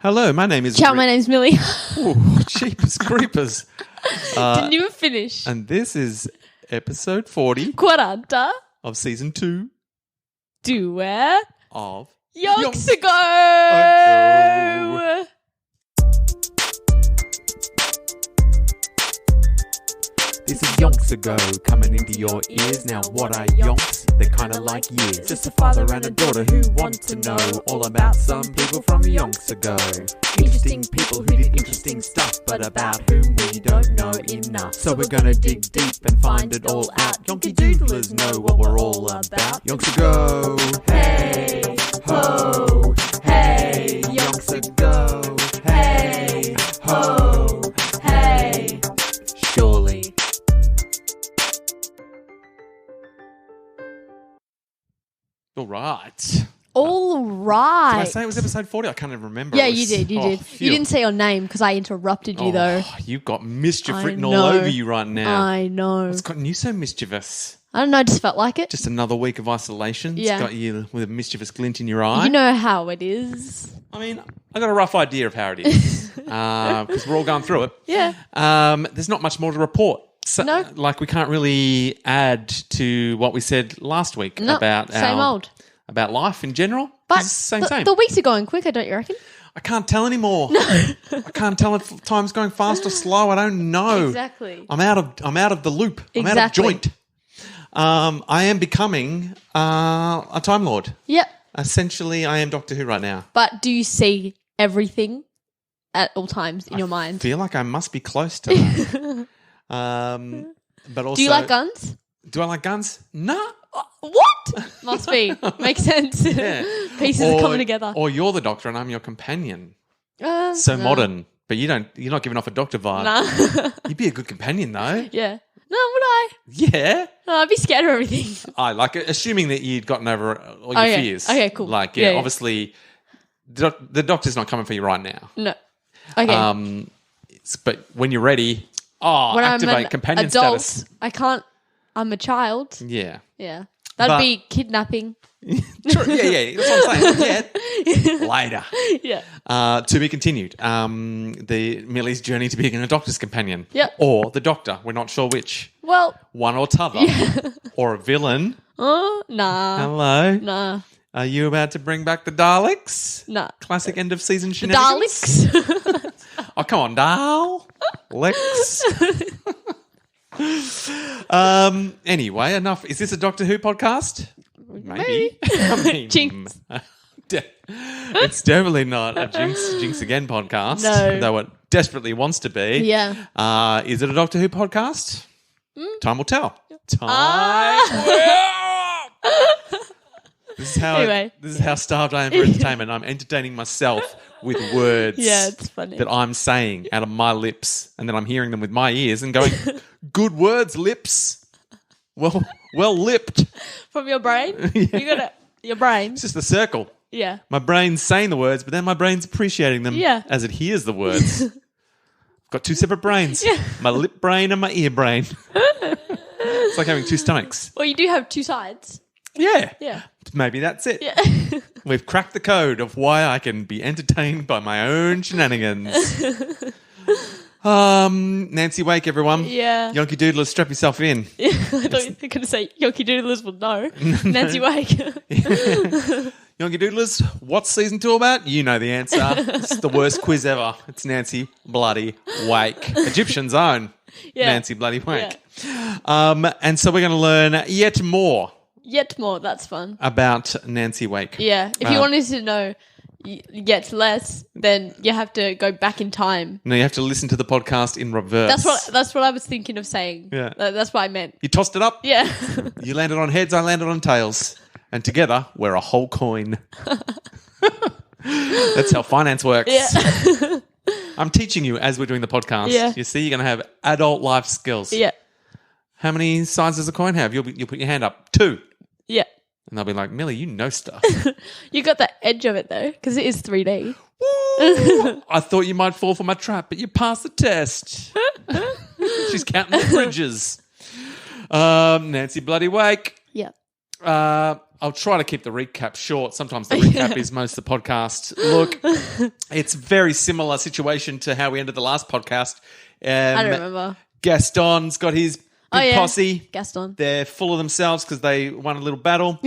Hello, my name is... Ciao, my name's Millie. Ooh, jeepers creepers. Didn't even finish. And this is episode 40 40 of season 2 Due of Yonks Ago. This is Yonks Ago, coming into your ears. Now what are yonks? They're kinda like years. Just a father and a daughter who want to know all about some people from Yonks Ago. Interesting people who did interesting stuff, but about whom we don't know enough. So we're gonna dig deep and find it all out. Yonky doodlers know what we're all about. Yonks Ago, hey ho, hey, Yonks Ago, hey ho, hey, surely. All right. All right. Did I say it was episode 40? I can't even remember. Yeah, you did. You did. Phew. You didn't say your name because I interrupted you, though. You've got mischief I written all know. over you right now. I know. What's gotten you so mischievous? I don't know. I just felt like it. Just another week of isolation. Yeah. It's got you with a mischievous glint in your eye. You know how it is. I mean, I got a rough idea of how it is because we're all going through it. Yeah. There's not much more to report. So, No. Like, we can't really add to what we said last week No, about same old. About life in general. But It's same. the weeks are going quicker, don't you reckon? I can't tell anymore. I can't tell if time's going fast or slow. I don't know. Exactly. I'm out of the loop. I'm out of Exactly. joint. I am becoming a Time Lord. Yep. Essentially, I am Doctor Who right now. But do you see everything at all times in your I mind? feel like I must be close to that. But also, Do you like guns? Do I like guns? No. What? Must be. Makes sense. Yeah. Pieces are coming together. Or you're the Doctor and I'm your companion. So So modern. But you're not giving off a Doctor vibe. Nah. You'd be a good companion though. Yeah. No, would I? Yeah. No, I'd be scared of everything. I like it, assuming that you'd gotten over all your Okay. fears. Okay, cool. Like, Yeah, yeah. obviously, the Doctor's not coming for you right now. No. Okay. But when you're ready, when activate I'm an companion adult, status. I can't. I'm a child. Yeah. Yeah. That'd But- be kidnapping. True. Yeah. That's what I'm saying. Yeah. Later. Yeah. To be continued. The Millie's journey to being a Doctor's companion. Yep. Or the Doctor. We're not sure which. Well, One or t'other. Or a villain. nah. Hello. Nah. Are you about to bring back the Daleks? Nah. Classic end of season The shenanigans? Daleks. Oh, come on, Lex. Anyway, enough. Is this a Doctor Who podcast? Maybe. I mean, Jinx. It's definitely not a Jinx Again podcast. No. Though it desperately wants to be. Yeah. Is it a Doctor Who podcast? Time will tell. Time Ah. will. This is how starved I am for entertainment. I'm entertaining myself with words Yeah, it's funny. that I'm saying out of my lips, and then I'm hearing them with my ears and going, "Good words, lips. Well lipped." From your brain? You got your brain. It's just the circle. Yeah. My brain's saying the words, but then my brain's appreciating them Yeah. as it hears the words. I've got two separate brains. Yeah. My lip brain and my ear brain. It's like having two stomachs. Well, you do have two sides. Yeah. Yeah. Maybe that's it. Yeah. We've cracked the code of why I can be entertained by my own shenanigans. Nancy Wake, everyone. Yeah. Yonky Doodlers, strap yourself in. I thought you were going to say Yonky Doodlers will know. Nancy Wake. Yonky Doodlers, what's season 2 about? You know the answer. It's the worst quiz ever. It's Nancy Bloody Wake. Egyptian's own Yeah. Nancy Bloody Wake. And so we're going to learn yet more Yet more. That's fun. about Nancy Wake. Yeah. If you wanted to know yet less, then you have to go back in time. No, you have to listen to the podcast in reverse. That's what I was thinking of saying. Yeah. That's what I meant. You tossed it up. Yeah. You landed on heads, I landed on tails. And together, we're a whole coin. That's how finance works. Yeah. I'm teaching you as we're doing the podcast. Yeah. You see, you're going to have adult life skills. Yeah. How many sides does a coin have? You'll put your hand up. 2. Yeah. And they'll be like, Millie, you know stuff. You got the edge of it though, because it is 3D. Woo! I thought you might fall for my trap, but you passed the test. She's counting the bridges. Nancy Bloody Wake. Yeah. I'll try to keep the recap short. Sometimes the recap is most of the podcast. Look, it's very similar situation to how we ended the last podcast. I don't remember. Gaston's got his big posse. Gaston. They're full of themselves because they won a little battle.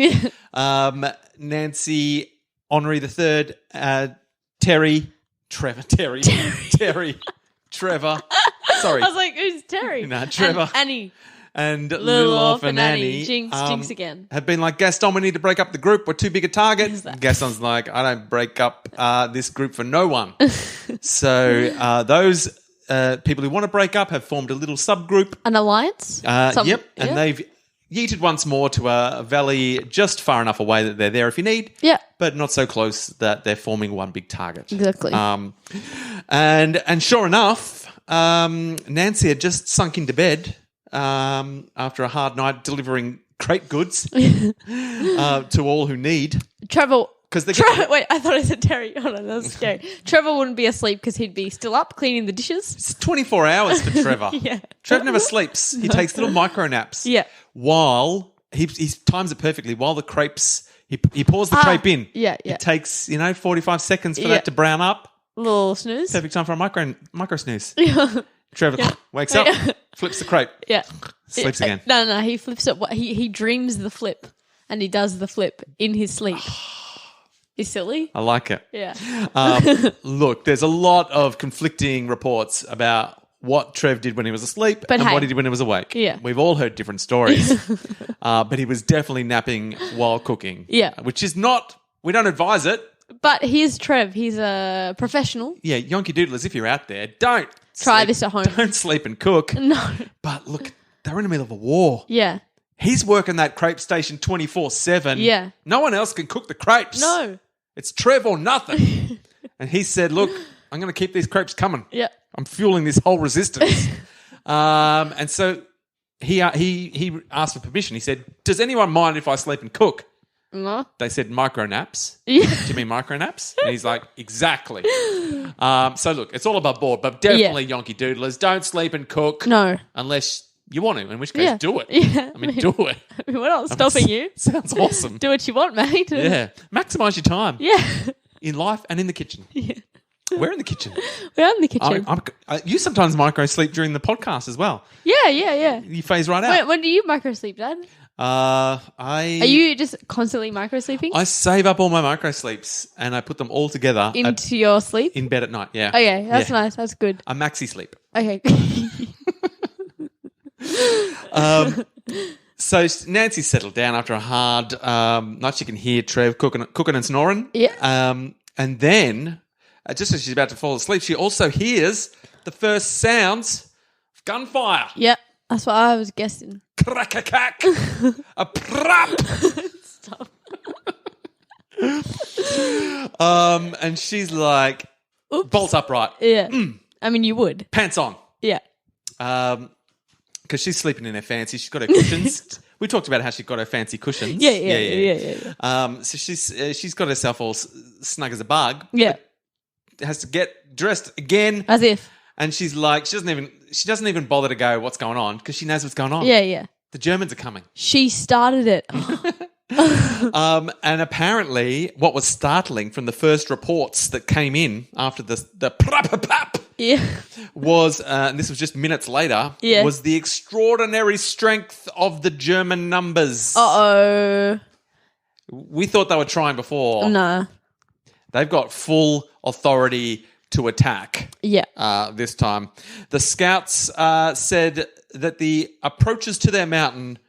Nancy, Henri III, Terry, Trevor. Sorry. I was like, who's Terry? Nah, Trevor. And Annie. And Little Orphan Annie Jinx again. have been like, Gaston, we need to break up the group. We're too big a target. Who's that? Gaston's like, I don't break up this group for no one. So those people who want to break up have formed a little subgroup. An alliance? Yep. And they've yeeted once more to a valley just far enough away that they're there if you need. Yeah. But not so close that they're forming one big target. Exactly. And sure enough, Nancy had just sunk into bed after a hard night delivering crate goods to all who need. Trevor. Because wait, I thought I said Terry. Hold on, that was scary. Trevor wouldn't be asleep because he'd be still up cleaning the dishes. It's 24 hours for Trevor. Yeah. Trevor never sleeps. He takes little micro naps. Yeah. While he times it perfectly. While the crepes, he pours the crepe in. Yeah. It takes 45 seconds for that to brown up. Little snooze. Perfect time for a micro snooze. Yeah. Trevor wakes up, flips the crepe. Yeah. Sleeps again. No, he flips it. He dreams the flip, and he does the flip in his sleep. He's silly. I like it. Yeah. Look, there's a lot of conflicting reports about what Trev did when he was asleep and what he did when he was awake. Yeah. We've all heard different stories. But he was definitely napping while cooking. Yeah. Which is not, we don't advise it. But here's Trev. He's a professional. Yeah, Yonky Doodlers, if you're out there, don't try this at home. Don't sleep and cook. No. But look, they're in the middle of a war. Yeah. He's working that crepe station 24/7. Yeah. No one else can cook the crepes. No. It's Trev or nothing. And he said, look, I'm going to keep these crepes coming. Yeah. I'm fueling this whole resistance. And so he asked for permission. He said, does anyone mind if I sleep and cook? No. They said micro naps. Yeah. Do you mean micro naps? And he's like, exactly. So look, it's all above board, but definitely Yonky Doodlers, don't sleep and cook. No. Unless you want to, in which case do it. Yeah. I mean, do it. We're not stopping you. Sounds awesome. Do what you want, mate. Yeah. Maximise your time. Yeah. In life and in the kitchen. Yeah. We're in the kitchen. We're in the kitchen. You sometimes micro sleep during the podcast as well. Yeah. You phase right out. When do you micro sleep, Dad? Are you just constantly micro sleeping? I save up all my micro sleeps and I put them all together into your sleep in bed at night. Yeah. Okay, that's nice. That's good. A maxi sleep. Okay. So Nancy settled down after a hard night. She can hear Trev cooking and snoring. Yeah. And then, just as she's about to fall asleep, she also hears the first sounds of gunfire. Yep. That's what I was guessing. Crack-a-cack. A prap. Stop. And she's like, Oops. bolt upright. Yeah. I mean, you would. Pants on. Yeah. Because she's sleeping in her fancy. She's got her cushions. We talked about how she got her fancy cushions. Yeah. So she's got herself all snug as a bug. Yeah. Has to get dressed again. As if. And she's like, she doesn't even bother to go, what's going on? Because she knows what's going on. Yeah. The Germans are coming. She started it. And apparently, what was startling from the first reports that came in after the prap was, and this was just minutes later, was the extraordinary strength of the German numbers. Uh-oh. We thought they were trying before. No. They've got full authority to attack. Yeah. This time. The scouts said that the approaches to their mountain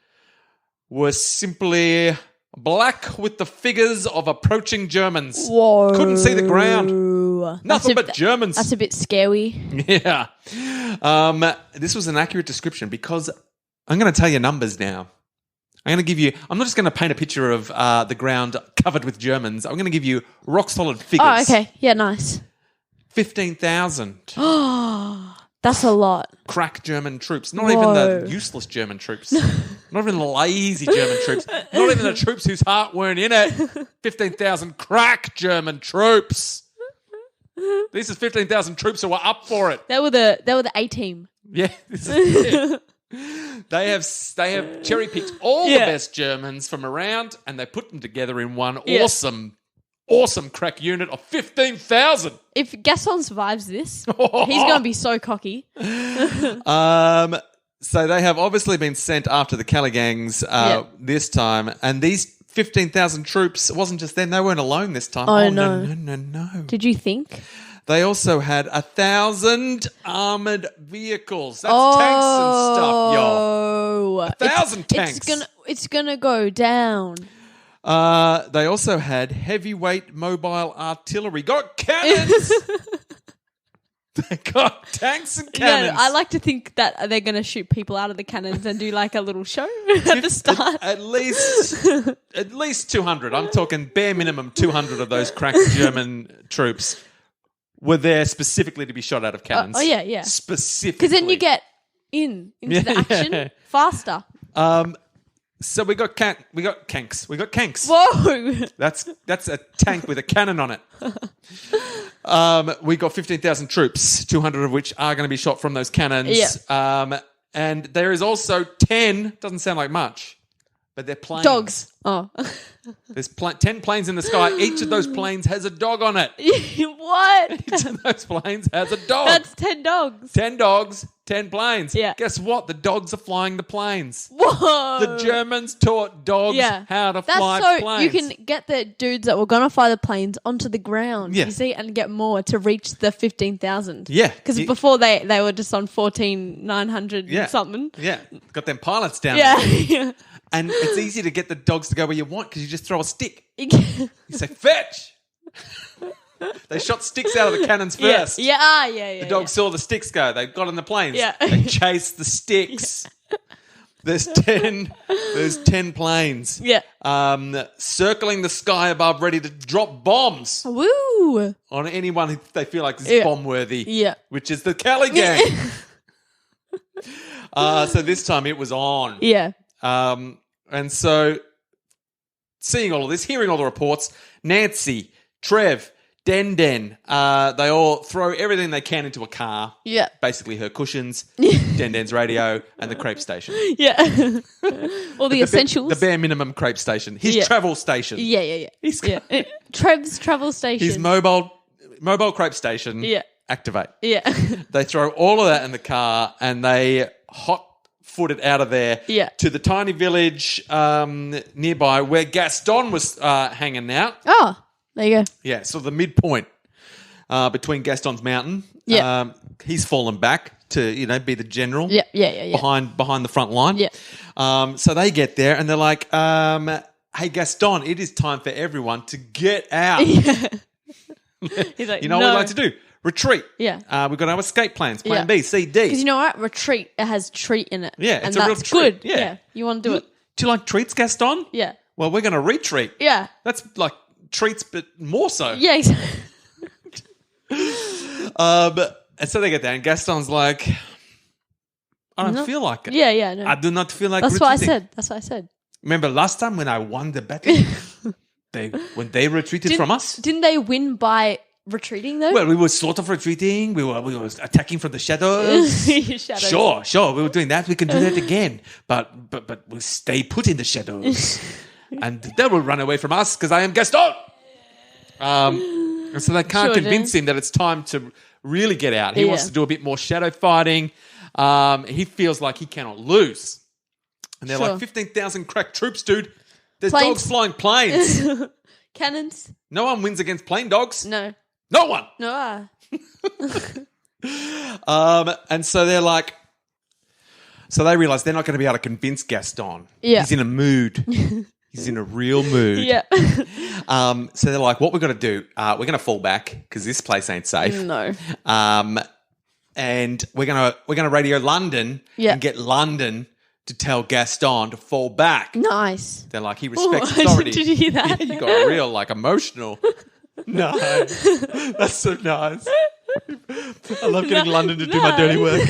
were simply black with the figures of approaching Germans. Whoa. Couldn't see the ground. Nothing but Germans. That's a bit scary. Yeah. This was an accurate description because I'm going to tell you numbers now. I'm not just going to paint a picture of the ground covered with Germans. I'm going to give you rock solid figures. Oh, okay. Yeah, nice. 15,000. Oh, that's a lot. Crack German troops. Not even the useless German troops. Not even the lazy German troops. Not even the troops whose heart weren't in it. 15,000 crack German troops. This is 15,000 troops who were up for it. They were the A team. Yeah. This is it. They have cherry picked all the Yeah. best Germans from around, and they put them together in one Yeah. awesome crack unit of 15,000. If Gaston survives this, he's going to be so cocky. So they have obviously been sent after the Caligangs this time, and these 15,000 troops, it wasn't just them, they weren't alone this time. Oh, no. Did you think? They also had 1,000 armoured vehicles. That's tanks and stuff, y'all. 1,000 tanks. It's gonna go down. They also had heavyweight mobile artillery. Got cannons. They got tanks and cannons. No, I like to think that they're going to shoot people out of the cannons and do like a little show at the start. At least 200. I'm talking bare minimum 200 of those crack German troops were there specifically to be shot out of cannons. Yeah. Specifically. Because then you get into the action faster. So we got Kanks. We got Kanks. Whoa! That's a tank with a cannon on it. We got 15,000 troops, 200 of which are going to be shot from those cannons. Yeah. And there is also 10, doesn't sound like much, but they're planes. Dogs. Oh. There's 10 planes in the sky. Each of those planes has a dog on it. What? Each of those planes has a dog. That's 10 dogs. 10 dogs, 10 planes. Yeah. Guess what? The dogs are flying the planes. Whoa. The Germans taught dogs how to fly That's so planes. you can get the dudes that were going to fly the planes onto the ground, Yeah. you see, and get more to reach the 15,000. Yeah. Because before they were just on 14,900 Yeah. something. Yeah. Got them pilots down there. Yeah. And it's easy to get the dogs to go where you want because you just throw a stick. Yeah. You say, fetch! They shot sticks out of the cannons first. Yeah. The dogs saw the sticks go. They got on the planes. Yeah. They chased the sticks. There's 10 planes. Yeah. Circling the sky above, ready to drop bombs Woo. on anyone who they feel like is bomb worthy. Yeah. Which is the Cali gang. So this time it was on. Yeah. And so seeing all of this, hearing all the reports, Nancy, Trev, Den, they all throw everything they can into a car. Yeah. Basically her cushions, Den's radio, and the crepe station. Yeah. All the essentials. The bare minimum crepe station. His travel station. Yeah. Trev's travel station. His mobile crepe station. Yeah. Activate. Yeah. They throw all of that in the car and they hot-footed out of there to the tiny village nearby where Gaston was hanging out. Oh, there you go. Yeah, so the midpoint between Gaston's mountain. Yeah. He's fallen back to, be the general. Yeah. Behind the front line. Yeah. So they get there and they're like, hey, Gaston, it is time for everyone to get out. Yeah. He's like, you know what we'd like to do? Retreat. Yeah. We've got our escape plans, plan B, C, D. Because you know what? Retreat, it has treat in it. Yeah, and it's a real that's treat. good. Yeah. You want to do it. Do you like treats, Gaston? Yeah. Well, we're going to retreat. Yeah. That's like treats, but more so. Yeah, exactly. And so they get there, and Gaston's like, I don't feel like it. Yeah, no. I do not feel like That's retreating. what I said. Remember last time when I won the battle? when they retreated from us? Didn't they win by retreating though? Well, we were sort of retreating. We were attacking from the shadows. Shadows. Sure. We were doing that. We can do that again. But we'll stay put in the shadows. And they will run away from us because I am Gaston. And so they can't convince him that it's time to really get out. He wants to do a bit more shadow fighting. He feels like he cannot lose. And they're like, 15,000 crack troops, dude. There's dogs flying planes. Cannons. No one wins against plane dogs. No. No one. No. And so they're like, so they realise they're not going to be able to convince Gaston. Yeah. He's in a mood. He's in a real mood. Yeah. So they're like, what we're going to do, we're going to fall back because this place ain't safe. No. And we're going to radio London and get London to tell Gaston to fall back. Nice. They're like, he respects authority. Did you hear that? Yeah, you got real, like, emotional. No. That's so nice. I love getting London to do my dirty work.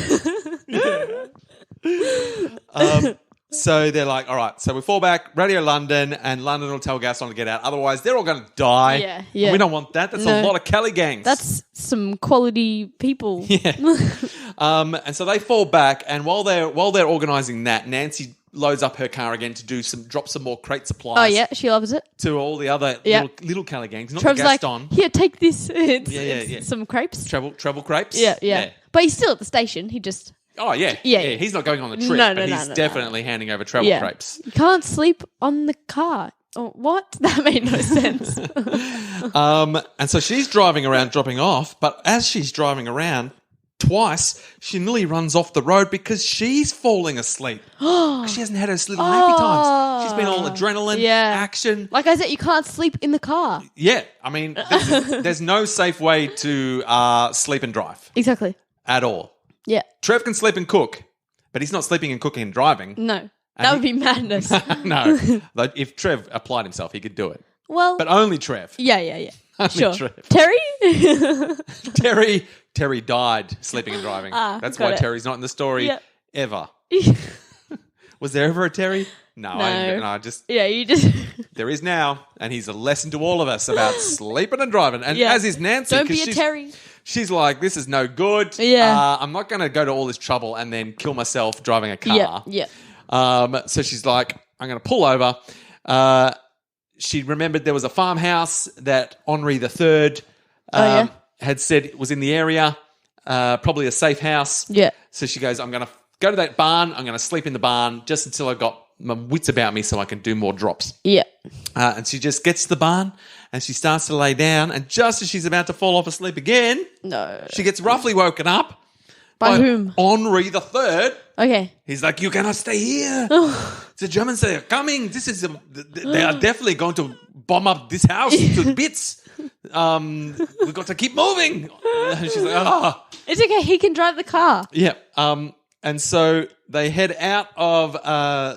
So they're like, all right, so we fall back, Radio London, and London will tell Gaston to get out. Otherwise, they're all going to die. Yeah, yeah. And we don't want that. That's a lot of Kelly gangs. That's some quality people. Yeah. And so they fall back, and while they're organising that, Nancy loads up her car again to drop some more crate supplies. Oh, yeah, she loves it. To all the other little Kelly gangs, not Trev's the Gaston. like, here, take this. It's some crepes. Treble crepes. Yeah. But he's still at the station. He just... Oh, yeah. Yeah. He's not going on the trip, but he's definitely handing over treble crepes. You can't sleep on the car. Oh, what? That made no sense. And so she's driving around dropping off, but as she's driving around twice, she nearly runs off the road because she's falling asleep. She hasn't had her little nappy times. She's been all adrenaline, action. Like I said, you can't sleep in the car. Yeah. I mean, there's no safe way to sleep and drive. Exactly. At all. Yeah. Trev can sleep and cook, but he's not sleeping and cooking and driving. No. That would be madness. No. Like, if Trev applied himself, he could do it. Well. But only Trev. Yeah. Only Sure. Trev. Terry? Terry died sleeping and driving. That's why Terry's not in the story ever. Was there ever a Terry? No. You just... There is now, and he's a lesson to all of us about sleeping and driving. And as is Nancy. Don't be a Terry. She's like, this is no good. Yeah. I'm not going to go to all this trouble and then kill myself driving a car. Yeah. So she's like, I'm going to pull over. She remembered there was a farmhouse that Henri III had said was in the area, probably a safe house. Yeah. So she goes, I'm going to go to that barn. I'm going to sleep in the barn just until I've got my wits about me so I can do more drops. Yeah. And she just gets to the barn and she starts to lay down. And just as she's about to fall off asleep again, she gets roughly woken up. By whom? Henri III. Okay. He's like, you cannot stay here. The Germans say, coming. They are definitely going to bomb up this house to bits. We've got to keep moving. And she's like, It's okay. He can drive the car. Yeah. And so they head out of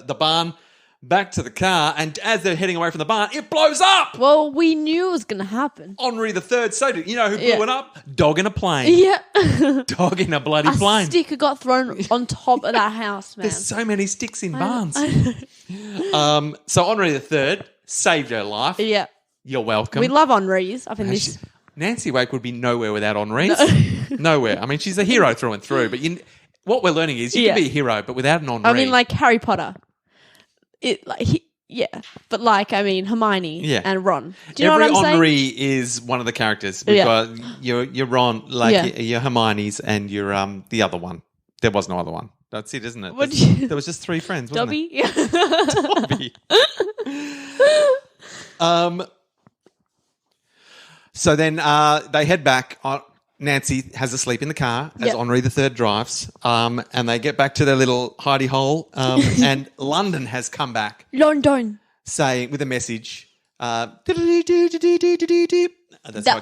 the barn back to the car, and as they're heading away from the barn, it blows up. Well, we knew it was going to happen. Henri III saved it. You know who blew it up? Dog in a plane. Yeah. Dog in a bloody plane. A stick got thrown on top of that house, man. There's so many sticks in barns. So Henri III saved her life. Yeah. You're welcome. We love Henri's up in this. Nancy Wake would be nowhere without Henri's. Nowhere. I mean, she's a hero through and through, but what we're learning is you can be a hero, but without an Henri. I mean, like Harry Potter. But like, I mean, Hermione and Ron. Do you know what I'm saying? Henri is one of the characters. We've got your Ron, your Hermione's, and your the other one. There was no other one. That's it, isn't it? There was just three friends, wasn't Dobby? Dobby. So then they head back. Nancy has a sleep in the car as Henri III drives, and they get back to their little hidey hole, and London has come back. London. Saying, with a message, that's what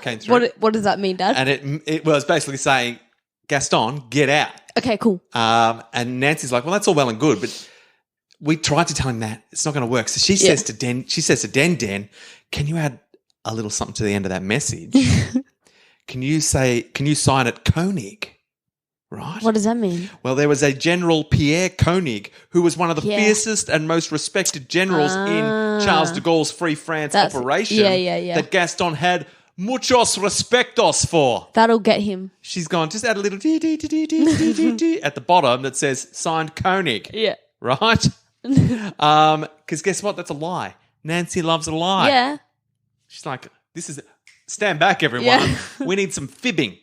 came through. What does that mean, Dad? And it was basically saying, Gaston, get out. Okay, cool. And Nancy's like, well, that's all well and good, but we tried to tell him that. It's not going to work. So she says to Den, can you add a little something to the end of that message? Can you sign it Koenig? Right. What does that mean? Well, there was a General Pierre Koenig who was one of the fiercest and most respected generals in Charles de Gaulle's Free France operation that Gaston had muchos respetos for. That'll get him. She's gone, just add a little D at the bottom that says signed Koenig. Yeah. Right? Because guess what? That's a lie. Nancy loves a lie. Yeah. She's like, stand back, everyone. Yeah. We need some fibbing.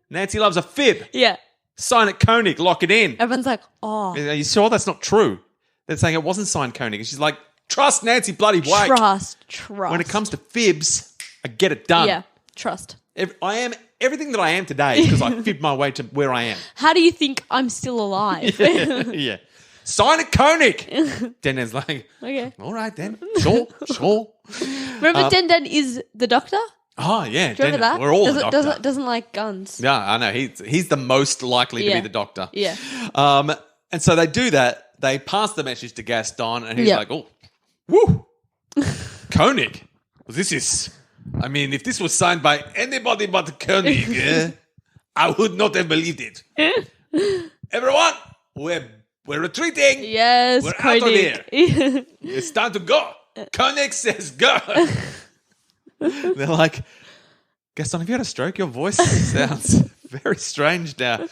Nancy loves a fib. Yeah. Sign it Koenig, lock it in. Everyone's like, oh. Are you sure that's not true? They're saying it wasn't signed Koenig. And she's like, trust Nancy bloody Wake. Trust. When it comes to fibs, I get it done. Yeah, trust. I am everything that I am today because I fibbed my way to where I am. How do you think I'm still alive? Yeah. Sign it Koenig. Denden's like, okay. All right then. Sure. Remember Den is the doctor? Oh, yeah. Do you remember that? We're all the doctor. Doesn't like guns. Yeah, I know. He's the most likely to be the doctor. Yeah. And so they do that. They pass the message to Gaston, and he's like, oh, woo, Koenig. Well, this is, I mean, if this was signed by anybody but Koenig, I would not have believed it. Everyone, we're We're retreating. Yes, We're out of Koenig. here. It's time to go. Koenig says go. They're like, Gaston, have you had a stroke? Your voice sounds very strange now.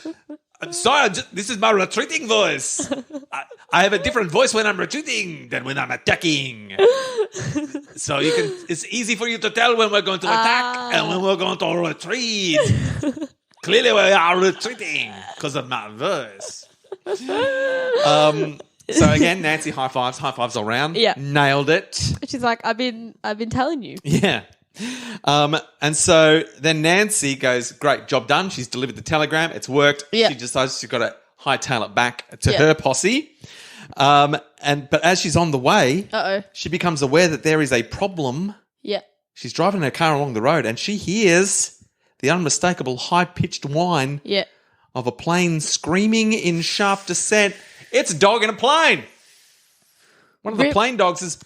I'm sorry, this is my retreating voice. I have a different voice when I'm retreating than when I'm attacking. So it's easy for you to tell when we're going to attack and when we're going to retreat. Clearly we are retreating because of my voice. So again, Nancy high fives all around. Yeah. Nailed it. She's like, I've been telling you. Yeah. And so then Nancy goes, great, job done. She's delivered the telegram. It's worked. Yeah. She decides she's got to hightail it back to her posse. But as she's on the way, she becomes aware that there is a problem. Yeah. She's driving her car along the road and she hears the unmistakable high-pitched whine of a plane screaming in sharp descent. It's a dog in a plane. One of the plane dogs is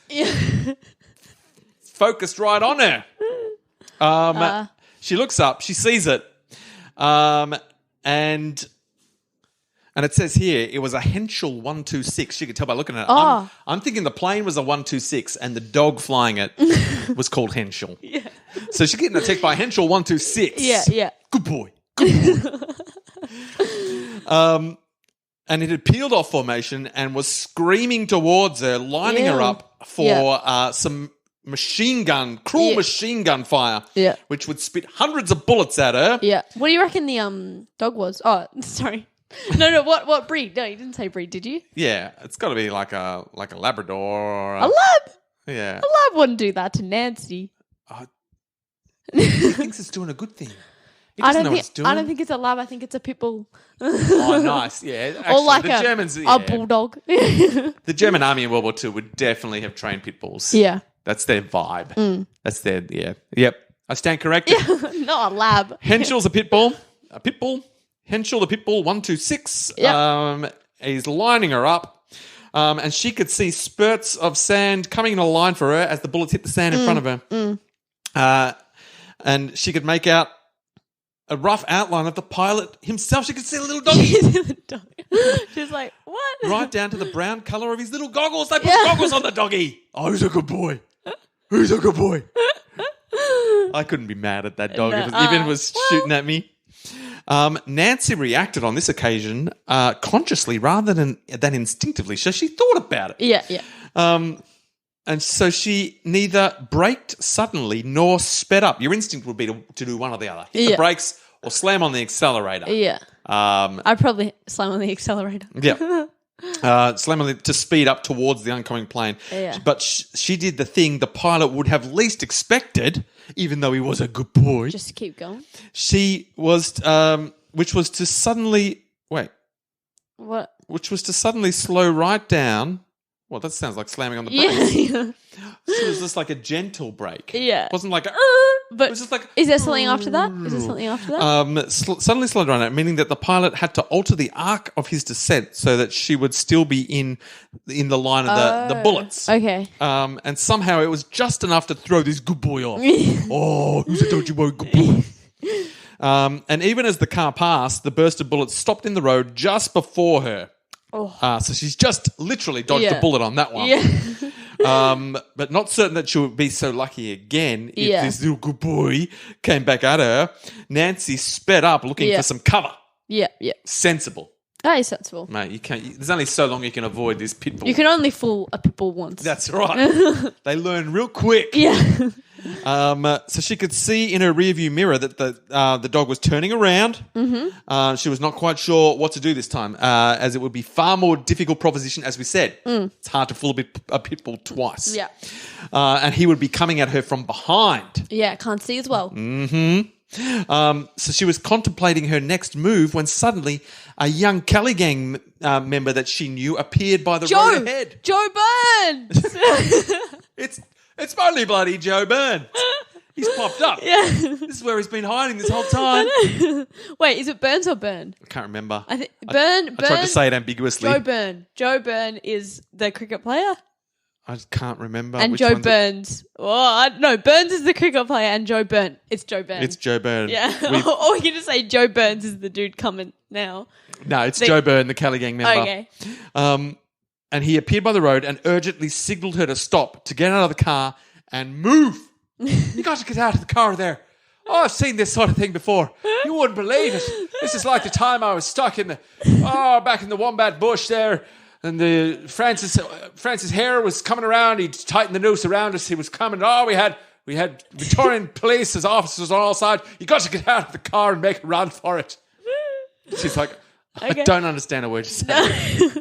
focused right on her. She looks up, she sees it, and it says here it was a Henschel 126. She could tell by looking at it. I'm thinking the plane was a 126 and the dog flying it was called Henschel. Yeah. So she's getting attacked by Henschel 126. Yeah. Good boy. And it had peeled off formation and was screaming towards her, lining her up for some machine gun fire, which would spit hundreds of bullets at her. Yeah. What do you reckon the dog was? Oh, sorry. No. What breed? No, you didn't say breed, did you? Yeah, it's got to be like a Labrador. Or a lab. Yeah. A lab wouldn't do that to Nancy. He thinks it's doing a good thing. He doesn't know what it's doing. I don't think it's a lab. I think it's a pit bull. Oh, nice. Yeah. Actually, or like the Germans, a bulldog. The German army in World War II would definitely have trained pit bulls. Yeah. That's their vibe. That's their, Yep. I stand corrected. Not a lab. Henschel's a pit bull. Henschel, the pit bull, 126. Yep. He's lining her up. And she could see spurts of sand coming in a line for her as the bullets hit the sand in front of her. And she could make out a rough outline of the pilot himself. She could see a little doggy. She's like, what? Right down to the brown colour of his little goggles. They put goggles on the doggy. Oh, he's a good boy. He's a good boy. I couldn't be mad at that dog if it was shooting at me. Nancy reacted on this occasion consciously rather than instinctively. So she thought about it. Yeah. And so she neither braked suddenly nor sped up. Your instinct would be to do one or the other. Hit the brakes or slam on the accelerator. Yeah. I'd probably slam on the accelerator. Yeah. Slam on to speed up towards the oncoming plane. Yeah. But she did the thing the pilot would have least expected, even though he was a good boy. Just keep going. She was, which was to suddenly, What? Which was to suddenly slow right down. Well, that sounds like slamming on the brakes. Yeah. So it was just like a gentle brake. Yeah. It wasn't like a but it was just like is there something after that? Suddenly slowed down, meaning that the pilot had to alter the arc of his descent so that she would still be in the line of the bullets. Okay. And somehow it was just enough to throw this good boy off. Oh, who's a dodgy boy, good boy. And even as the car passed, the burst of bullets stopped in the road just before her. Oh. So she's just literally dodged a bullet on that one. Yeah. But not certain that she would be so lucky again if this little good boy came back at her. Nancy sped up looking for some cover. Yeah. Sensible. That is sensible. Mate, you can't. There's only so long you can avoid this pit bull. You can only fool a pit bull once. That's right. They learn real quick. Yeah. So she could see in her rearview mirror that the dog was turning around. Mm-hmm. She was not quite sure what to do this time, as it would be far more difficult proposition, as we said. It's hard to fool a pit bull twice. Yeah. And he would be coming at her from behind. Yeah, can't see as well. Mm-hmm. So she was contemplating her next move when suddenly a young Kelly Gang member that she knew appeared by the road ahead. Joe Burns! It's only bloody Joe Burns. He's popped up. Yeah. This is where he's been hiding this whole time. Wait, is it Burns or Burn? I can't remember. Burn. I tried to say it ambiguously. Joe Burn is the cricket player. I can't remember. And which Joe one's it. Burns. Oh, no, Burns is the cricket player and Joe Burn. It's Joe Burn. It's Joe Byrne. Yeah. Or you can just say Joe Burns is the dude coming now. No, it's Joe Byrne, the Kelly Gang member. Okay. And he appeared by the road and urgently signalled her to stop, to get out of the car and move. You got to get out of the car there. Oh, I've seen this sort of thing before. You wouldn't believe it. This is like the time I was stuck back in the Wombat Bush there. And the Francis Hare was coming around. He'd tightened the noose around us. He was coming. Oh, we had Victorian police as officers on all sides. You got to get out of the car and make a run for it. She's like, Okay. I don't understand a word you're saying.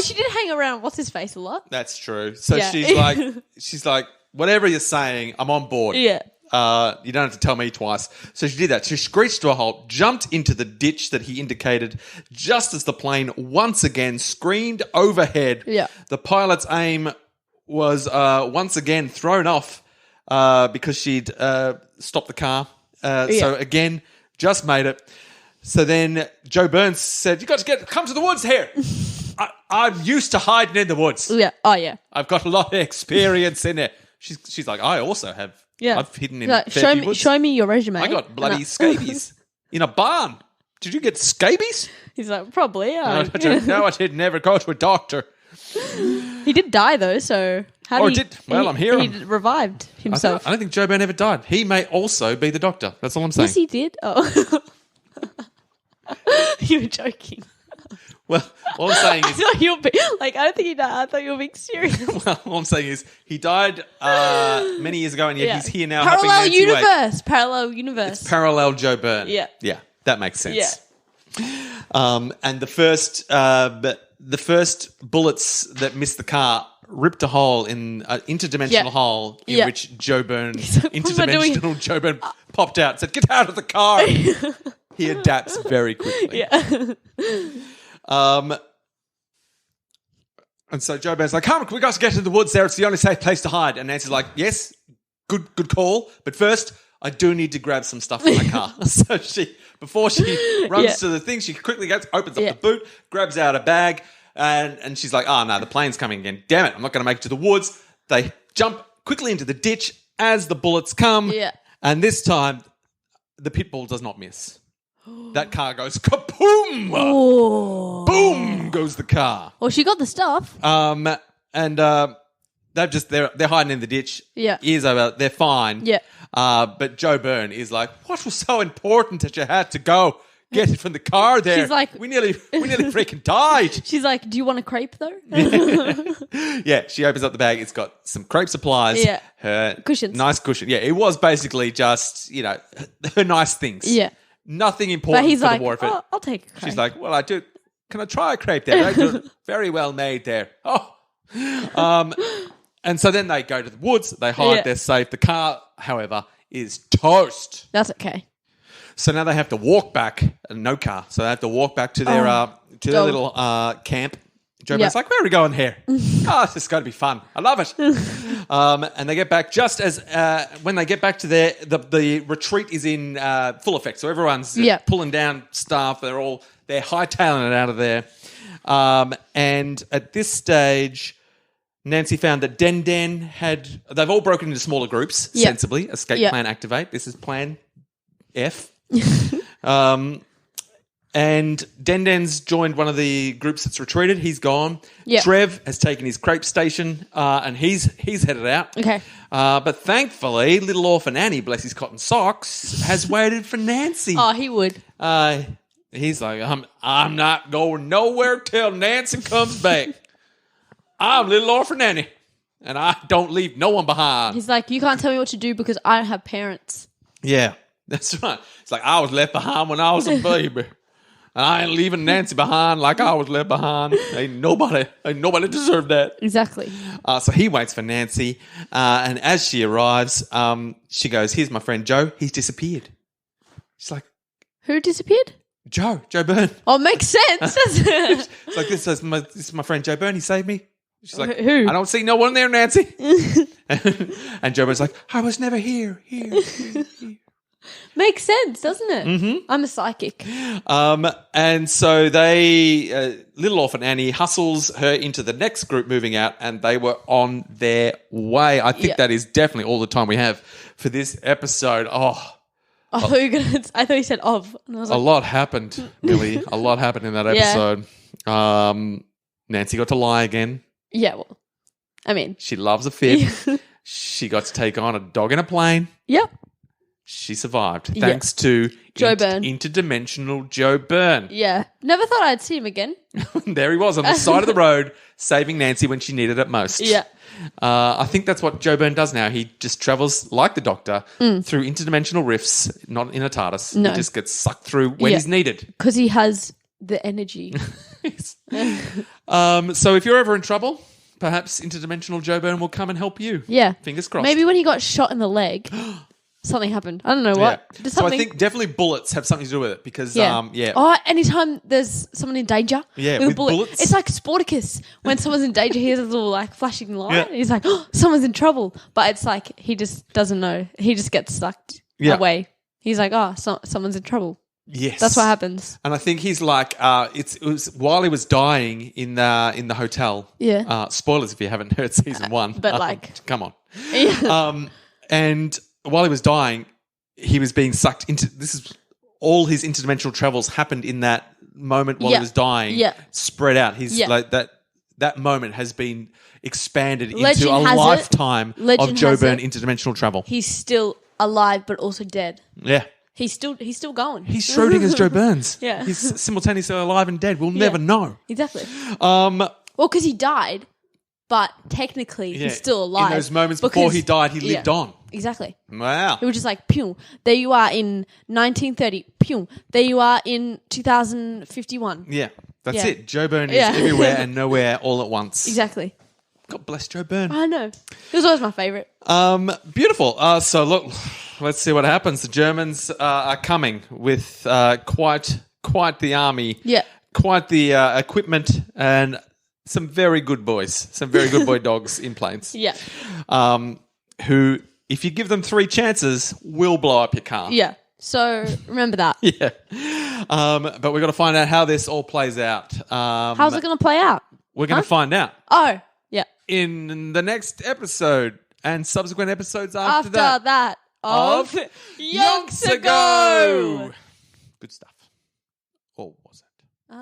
She did hang around what's his face a lot. That's true. So Yeah. she's like, whatever you're saying, I'm on board. Yeah. You don't have to tell me twice. So she did that. She screeched to a halt, jumped into the ditch that he indicated just as the plane once again screamed overhead. Yeah. The pilot's aim was once again thrown off because she'd stopped the car. So again, just made it. So then Joe Burns said, you got to come to the woods here. I'm used to hiding in the woods. Yeah. Oh, yeah. I've got a lot of experience in it. She's like, I also have. Yeah. I've hidden in Like, fair few woods. show me your resume. I got bloody scabies in a barn. Did you get scabies? He's like, probably, No, yeah. no, I did never go to a doctor. He did die, though, so... I'm here. He revived I himself. don't think Joe Byrne ever died. He may also be the doctor. That's all I'm saying. Yes, he did. Oh. You were joking. Well, all I'm saying I is... thought you were I don't think he died. I thought you were being serious. Well, all I'm saying is he died many years ago and yet he's here now helping Parallel Nancy Wade. universe. Parallel universe. It's parallel Joe Byrne. Yeah. Yeah, that makes sense. Yeah. And the first bullets that missed the car ripped a hole in an interdimensional hole in which Joe Byrne, interdimensional Joe Byrne, popped out and said, "Get out of the car." He adapts very quickly. Yeah. And so Joe Byrne's like, "Come, we got to get to the woods there. It's the only safe place to hide." And Nancy's like, "Yes, good call. But first, I do need to grab some stuff from my car." So before she runs to the thing, she quickly opens up the boot, grabs out a bag, and she's like, "Oh no, the plane's coming again. Damn it, I'm not going to make it to the woods." They jump quickly into the ditch as the bullets come. Yeah. And this time, the pit bull does not miss. That car goes kaboom! Oh. Boom goes the car. Well, she got the stuff. And they're hiding in the ditch. Yeah. Ears over. They're fine. Yeah. But Joe Byrne is like, "What was so important that you had to go get it from the car there? She's like- we nearly freaking died." She's like, "Do you want a crepe though?" Yeah, she opens up the bag. It's got some crepe supplies. Yeah. Her Cushions. nice cushion. Yeah, it was basically just, her nice things. Yeah. Nothing important But he's for like, the war effort. "Oh, I'll take a crepe." She's like, "Well, I do. Can I try a crepe there? I do. Very well made there." Oh. And so then they go to the woods. They hide. Yeah. They're safe. The car, however, is toast. That's okay. So now they have to walk back. No car. So they have to walk back to their little camp. Joe Byrne's like, "Where are we going here?" "Oh, this is going to be fun. I love it." And they get back just as when they get back to the retreat is in full effect. So everyone's pulling down stuff. They're hightailing it out of there. And at this stage, Nancy found that Den they've all broken into smaller groups, sensibly. Escape plan activate. This is plan F. And Den joined one of the groups that's retreated. He's gone. Yeah. Trev has taken his crepe station and he's headed out. Okay. But thankfully, little orphan Annie, bless his cotton socks, has waited for Nancy. Oh, he would. He's like, I'm not going nowhere till Nancy comes back. I'm little orphan Annie, and I don't leave no one behind. He's like, "You can't tell me what to do because I don't have parents." Yeah, that's right. It's like, I was left behind when I was a baby. And I ain't leaving Nancy behind like I was left behind. Ain't nobody deserved that. Exactly. So he waits for Nancy, and as she arrives, she goes, "Here's my friend Joe. He's disappeared." She's like, Who disappeared? Joe Byrne. Oh, makes sense. doesn't it? It's like, this is my friend Joe Byrne. He saved me. She's like, Who? "I don't see no one there, Nancy." And Joe Byrne's like, "I was never here. Makes sense, doesn't it? Mm-hmm. I'm a psychic. And so they, little orphan Annie hustles her into the next group moving out, and they were on their way. I think that is definitely all the time we have for this episode. I thought you said of. And I was a lot happened, Millie. A lot happened in that episode. Nancy got to lie again. Yeah, well, I mean. She loves a fib. She got to take on a dog in a plane. Yep. She survived thanks to Joe Byrne. Interdimensional Joe Byrne. Yeah. Never thought I'd see him again. There he was on the side of the road saving Nancy when she needed it most. Yeah. I think that's what Joe Byrne does now. He just travels like the Doctor through interdimensional rifts, not in a TARDIS. No. He just gets sucked through when he's needed. Because he has the energy. So if you're ever in trouble, perhaps interdimensional Joe Byrne will come and help you. Yeah. Fingers crossed. Maybe when he got shot in the leg, something happened. I don't know what. Yeah. Just So something. I think definitely bullets have something to do with it because, Oh, anytime there's someone in danger. Yeah, little with bullets. It's like Sporticus. When someone's in danger, he has a little like flashing light. Yeah. He's like, oh, someone's in trouble. But it's like he just doesn't know. He just gets sucked away. He's like, oh, someone's in trouble. Yes, That's what happens. And I think he's like, it was while he was dying in the hotel. Yeah. Spoilers if you haven't heard season 1. But like, come on. Yeah. And while he was dying, he was being sucked into. This is all his interdimensional travels happened in that moment while he was dying. Yeah. Spread out. He's like that moment has been expanded Legend into a has it. lifetime Legend of Joe has Byrne it. interdimensional travel. He's still alive, but also dead. Yeah. He's still going. He's Schrodinger's Joe Burns. Yeah. He's simultaneously alive and dead. We'll never know. Exactly. Well, because he died, but technically he's still alive. In those moments before he died, he lived on. Exactly. Wow. It was just like, pew, there you are in 1930. Pew, there you are in 2051. Yeah. That's Yeah. it. Joe Byrne is Yeah. everywhere and nowhere all at once. Exactly. God bless Joe Byrne. I know. He was always my favourite. Beautiful. So look, let's see what happens. The Germans are coming with quite the army. Yeah. Quite the equipment and some very good boys, some very good boy dogs in planes. Yeah. Who, if you give them 3 chances, will blow up your car. Yeah. So remember that. Yeah. But we've got to find out how this all plays out. How's it going to play out? We're going to find out Oh, yeah. in the next episode and subsequent episodes after After that of Yonks Ago. Good stuff. Or was it?